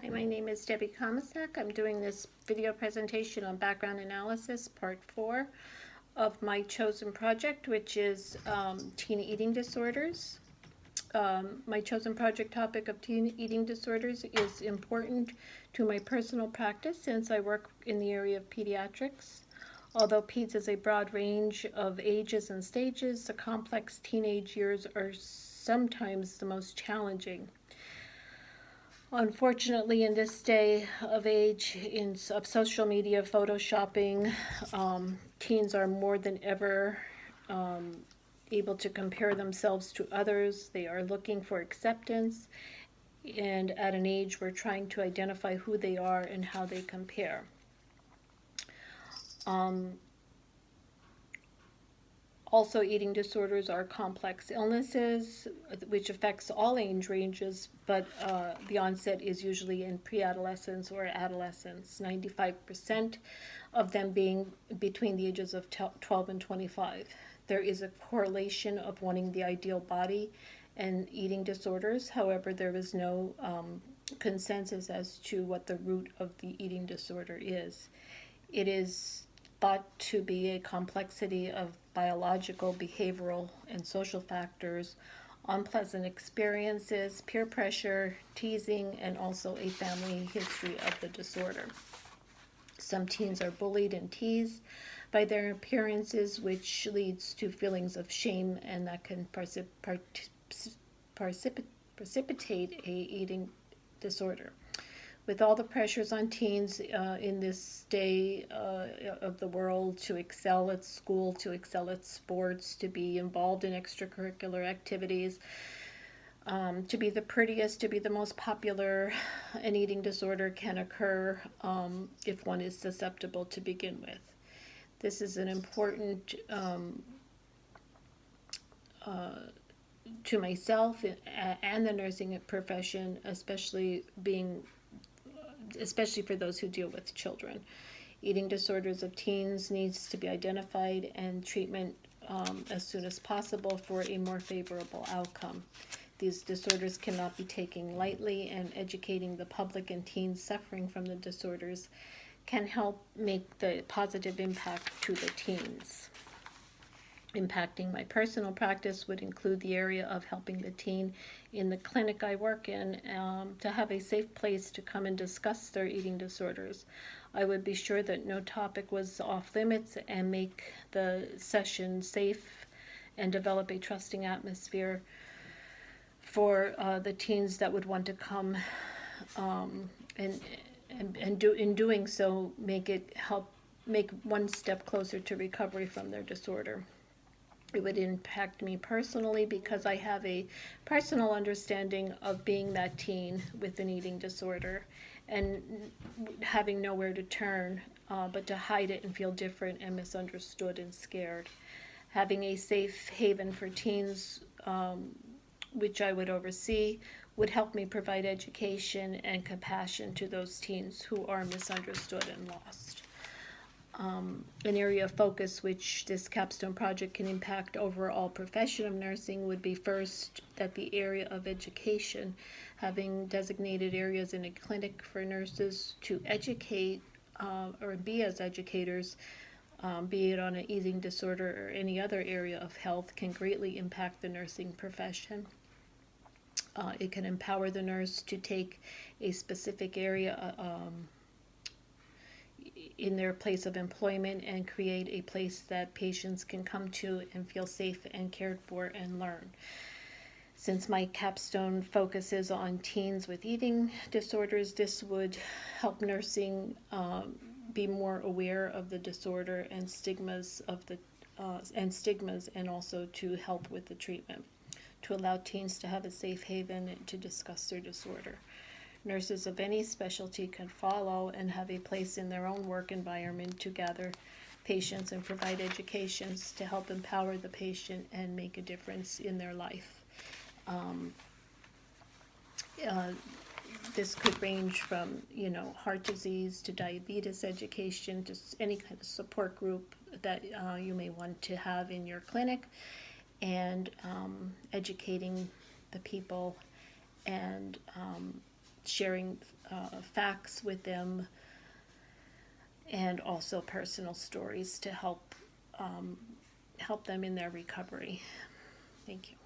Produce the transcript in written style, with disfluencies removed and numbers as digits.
Hi, my name is Debbie Komisak. I'm doing this video presentation on background analysis, part 4 of my chosen project, which is teen eating disorders. My chosen project topic of teen eating disorders is important to my personal practice since I work in the area of pediatrics. Although PEDS is a broad range of ages and stages, the complex teenage years are sometimes the most challenging. Unfortunately, in this day of age of social media, photoshopping, teens are more than ever able to compare themselves to others. They are looking for acceptance, and at an age we're trying to identify who they are and how they compare. Also, eating disorders are complex illnesses which affects all age ranges, but the onset is usually in pre-adolescence or adolescence, 95% of them being between the ages of 12 and 25. There is a correlation of wanting the ideal body and eating disorders. However, there is no consensus as to what the root of the eating disorder is. It is thought to be a complexity of biological, behavioral, and social factors, unpleasant experiences, peer pressure, teasing, and also a family history of the disorder. Some teens are bullied and teased by their appearances, which leads to feelings of shame, and that can precipitate a eating disorder. With all the pressures on teens in this day of the world to excel at school, to excel at sports, to be involved in extracurricular activities, to be the prettiest, to be the most popular, an eating disorder can occur if one is susceptible to begin with. This is an important to myself and the nursing profession, especially for those who deal with children. Eating disorders of teens needs to be identified and treatment as soon as possible for a more favorable outcome. These disorders cannot be taken lightly, and educating the public and teens suffering from the disorders can help make the positive impact to the teens. Impacting my personal practice would include the area of helping the teen in the clinic I work in to have a safe place to come and discuss their eating disorders. I would be sure that no topic was off limits and make the session safe and develop a trusting atmosphere for the teens that would want to come in doing so, help make one step closer to recovery from their disorder. It would impact me personally because I have a personal understanding of being that teen with an eating disorder and having nowhere to turn but to hide it and feel different and misunderstood and scared. Having a safe haven for teens, which I would oversee, would help me provide education and compassion to those teens who are misunderstood and lost. An area of focus which this capstone project can impact overall profession of nursing would be first that the area of education, having designated areas in a clinic for nurses to educate or be as educators, be it on an eating disorder or any other area of health, can greatly impact the nursing profession. It can empower the nurse to take a specific area in their place of employment and create a place that patients can come to and feel safe and cared for and learn. Since my capstone focuses on teens with eating disorders, this would help nursing be more aware of the disorder and stigmas and also to help with the treatment, to allow teens to have a safe haven to discuss their disorder. Nurses of any specialty can follow and have a place in their own work environment to gather patients and provide educations to help empower the patient and make a difference in their life. This could range from, heart disease to diabetes education, just any kind of support group that you may want to have in your clinic, and educating the people and sharing facts with them, and also personal stories to help them in their recovery. Thank you.